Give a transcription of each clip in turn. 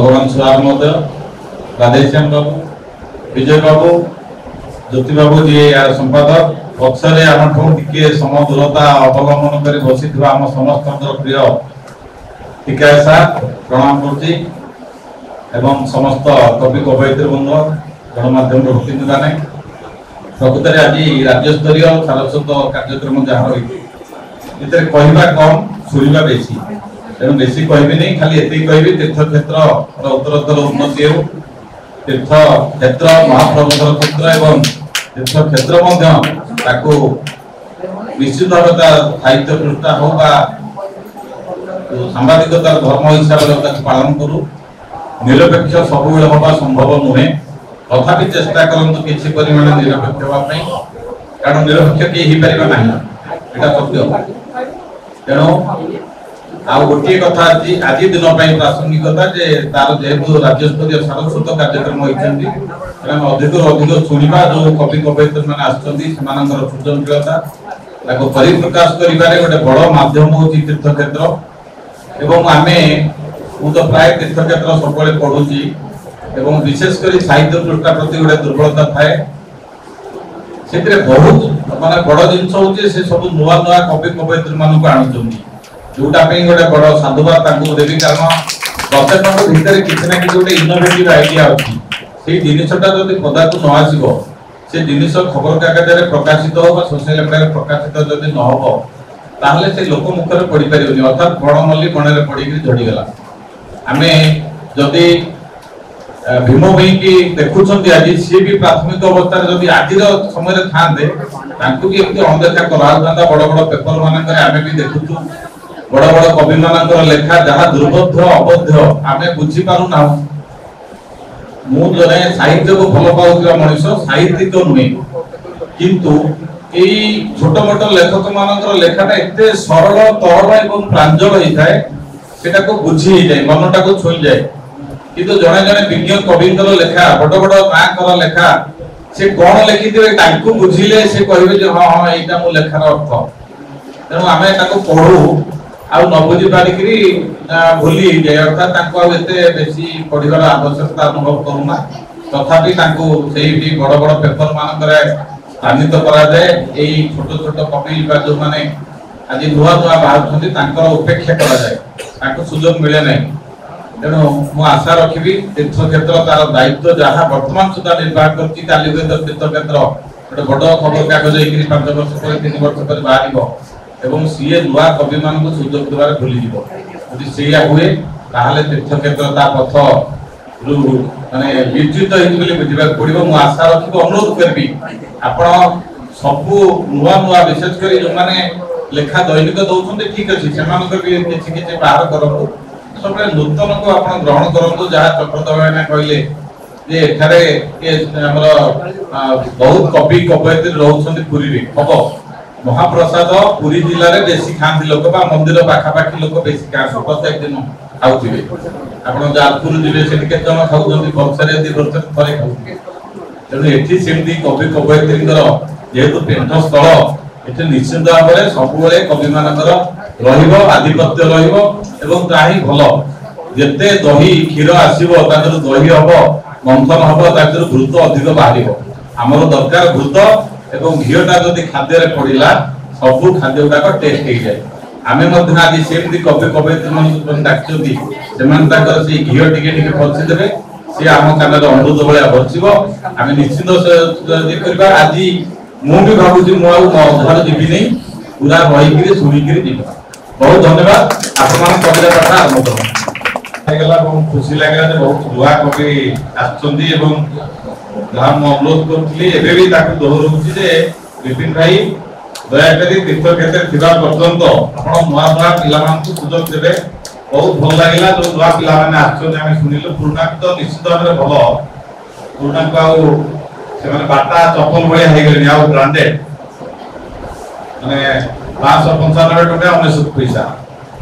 भगवान सुहार महोदय, राधेश्याम बाबू, विजय बाबू, ज्योति बाबू जी यार संपादक पक्षरे आम टे सम दूरता अवलम्बन कर बसी आम समस्त प्रिय टीका सार प्रणाम करती एवं समस्त कवि कवयित्री बंद गणमाध्यम प्रतिनिधि मैंने प्रकृत में आज राज्य स्तरीय सारस्वत कार्यक्रम जहाँ रही कहवा कम शुणा बेसी तेणु बेसी कहबी नहीं खाली ये कहबी तीर्थ क्षेत्र उत्तरोत्तर उन्नति हो तीर्थ क्षेत्र महाप्रभुतर क्षेत्र एवं तीर्थ क्षेत्र निश्चित भाव साहित्य पृष्ठा हो सांबादिकतार धर्म हिसाब से पालन करूँ निरपेक्ष सब हवा संभव नुहे तथापि चेष्टा करूँ किसी परिमाण निरपेक्ष हाँपाई कारण निरपेक्ष किए पार ना यहाँ सत्य तेणु आउ गोटे कथा आज दिन प्रासंगिकता जे तार जेहेतु राज्य स्तरीय सारस्वत कार्यक्रम होती अधिक अधिक शुणा जो कवि कवयित्री मैंने आसर सृजनशीलता परिप्रकाश कर गोटे बड़ मध्यम हूँ तीर्थ क्षेत्र एवं आमे तो प्राय तीर्थ क्षेत्र सब पढ़ुची एवं विशेषकर साहित्य पृष्ठा प्रति गोटे दुर्बलता थाए से बहुत माने बड़ जिनस हूँ से सब नुआ नुआ कवि कवयित्री मानक आणुचंदी जोटा गोटे बड़ साधुवाद देवी कारण प्रत्येक भितर किसी ना कि गोटे इनोवेटिव आइडिया अच्छी से जिनटा जब पदा को न आसो से जिन खबर कागज प्रकाशित हो सोशल मीडिया प्रकाशित जब न हो ताहले से लोक मुखर पड़ी पारिबनी अर्थात बणमल्ली बणरे पड़ी झड़ीगला आमे जदि भीम भाई की देखुंट आज सी भी प्राथमिक अवस्था जब आज समय थाते भी एमती अनदेखा कराता बड़ बड़ पेपर मानक भी देखुचु बड़ बड़ कवि मान लेखा जहाँ दुर्बोध्य अबोध्य आम बुझी पारना मुझे साहित्य को भल पाऊा मनीष साहित्यिक नुहे किंतु यही छोट मोट लेखक मान लेखाटा एत सरल तरल और प्रांजल होता है सेटा को बुझी जाए मनटा को छुई जाए किंतु जड़े जड़े विज्ञ कवि लेखा बड़ बड़ ना लेखा से कौन लिखी बुझिले से कहे हाँ हाँ यहाँ मो लेखार अर्थ तेणु आम पढ़ू आउ न बुझी पारिक भूली जाए अर्थात बेसी पढ़ार आवश्यकता अनुभव करूना तथापि से बड़ बड़ पेपर मानक स्थानित करा जाए यही छोट छोट कवि जो मैंने आज नुआ नुआ बाहर उपेक्षा करा जाए सुजोग मिले ना तेणु मु आशा रखी तीर्थ क्षेत्र तार दायित्व जहाँ वर्तमान सुधा निर्वाह कर तीर्थ क्षेत्र गोटे बड़ खबर कागज 5 वर्ष पर 3 वर्ष पर बाहर एवं सीए नुआ कवि मान सुजोग देवार भूली यदि से हुए ताहले तीर्थ क्षेत्र पथ रु माने विच्युत बुझा पड़ो मु आशा रखी अनुरोध करी आपण सबू नुआ नुआ विशेषकर जो मैंने लेखा दैनिक दौरान ठीक अच्छे से किसी बाहर करूँ सब नूतन को आप ग्रहण करूँ जहाँ चक्रधर भाई कहले जे एठारे बहुत कवि कवयित्री रोचंदी पुरी हम महाप्रसाद पुरी जिले में बेसी खाती लोक मंदिर पाखापाखि लोक बेसी खाते प्रत्येक दिन खाऊे आप जाजपुर जी से जन खाऊँ वर्षे 2 वर्ष थे खाऊ तेणु ये सेमती कवि कवयित्री जेहेतु पेंट स्थल ये निश्चित भाव में सब कवि मानकर आधिपत्य रही भल जिते दही क्षीर आसो दही हम मंथन हम घृत अधिक बाहर आमर दरकार घृत एवं घीटा जदि खाद्य पड़ा सब खाद्य गुड़ाक टेस्ट हो जाए आम आज सेमती कवि कवयित्री डाकती से घी टे फसी देवे सी आम कान अमृत भाया बचब आम निश्चित आज मुझे भावुँ मुझे जीवी नहीं पूरा रही शुणिक जी बहुत धन्यवाद आपण कविता पाठ आरंभ कर खुशी लगे बहुत नुआ कवि अनुरोध करी दोहराऊँ विपिन भाई दयाकोरी तीर्थ क्षेत्र पर्यंत आप नुआ नुआ पिला सुजोग देवे बहुत भल लगे जो नुआ पाने शुणिलु पुराणा तो निश्चित भाव में भल पुराणा को बाटा चपल भाया ब्रांडेड माने 595 टका 99 पैसा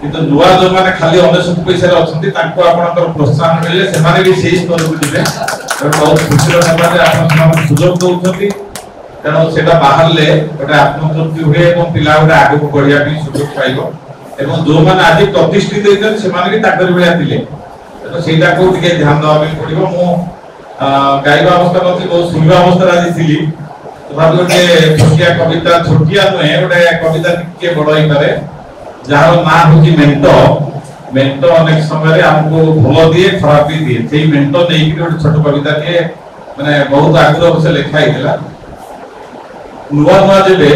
किंतु नुआ जो माने खाली 99 पैसा अच्छी प्रोत्साहन मिले से भी सही स्तर को जीवे बहुत खुशी रखा सुजोग दौरान तेणु से बाहर गोटे आत्मतृप्ति हुए पिला गोटे आगे को बढ़िया सुजोग पाइब जो मैंने आज प्रतिष्ठित होते भी भाया थे तो सेटा को टिके ध्यान देवा पे पड़िबो मो गाइबा अवस्था नथि बहुत सुनिबा अवस्था राजी थिली तथापि गोटे छोटिया कविता छोटिया नुहे गोटे कविता टिके बड़ होई पारे जार ना होची मेंटो मेंटो अनेक समय हमको भल दिए खराब भी दिए से मेंटो नहीं कि गोटे छोट कविता के माने बहुत आग्रह से लिखा हैला नुवा नुवा जेबे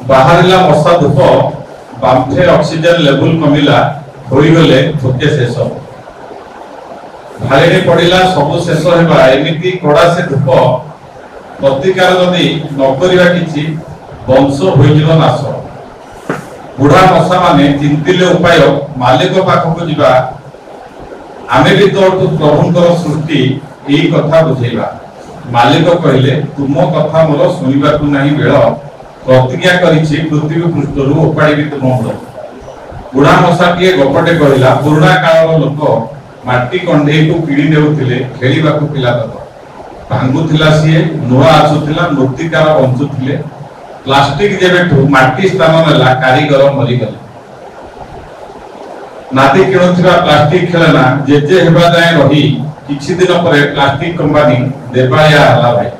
बाहरिला मशा धूप बांफे ऑक्सीजन लेवल कमिला होई गले थोके शेष भाले पड़िला सब शेष हेबा एमिति कड़ा से धूप प्रतिकार जदि न करिबा किछि वंश होइजिबो नाश बुढ़ा मशा माने चिंतिले उपाय मालिक पाखक जिबा आमे भी तो प्रभुंकर सृष्टि एही कथा बुझेबा मालिक कहले तुम कथा मोर सुनिबा को नहीं बेळ प्रतिज्ञा करिछि पृथ्वी पृष्ठरु उपाड़ी तुम मोर बुढ़ा मशा के गपटे कहला पुराना काल लोक माटी कंढे को पीड़ी देउथिले खेलिबा को पिला तक भांगुथिला सिए नुआ आसुथिला मूर्तिकार बंचुथिले प्लास्टिक जेबेठु माटी स्थान नेला कारीगर मरि गले नाती किणुथिबा प्लास्टिक खेलना जेजे हेबा जाय रही किछि दिन परे प्लास्टिक कंपनी देबाया हला भाई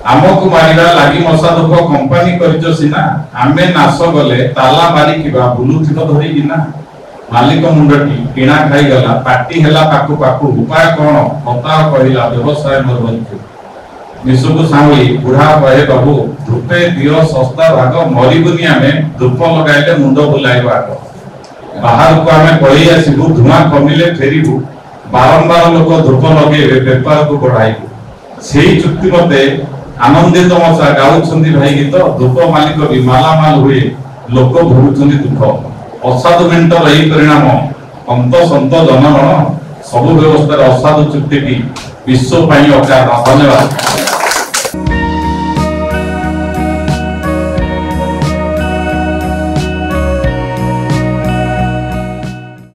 आमको मारिबा लागी मशा धूप कंपनी करिजो सिना आमे नाश गले ताला मारी किबा बुलुथिब धरि किना मालिक मुंडटी किणा खाई गला पार्टी हेला पाकु पाकु उपाय कोन कथा कहिला व्यवसाय मोर बंचु निसुकु सांगली बुढ़ा कहे बाबू धूपे दियो सस्ता भाग मरिबुनी आमे धूप लगाइले मुंड बुलाइबा बाहर को आमे पळी आसीबु धुआं कमिले फेरिबु बारंबार लोक धूप लगेबे व्यापार को बढ़ाइबु सेही चुक्ति मते आनंदित मशा गाउछंदी भाई गीत धूप मालिक भी मालामाल हुए लोक भोगुछंदी दुख असाधु मेंटर एही परिणाम अंत संत जनगण सब व्यवस्था असाधु चुक्ति विश्व पाई अकार धन्यवाद।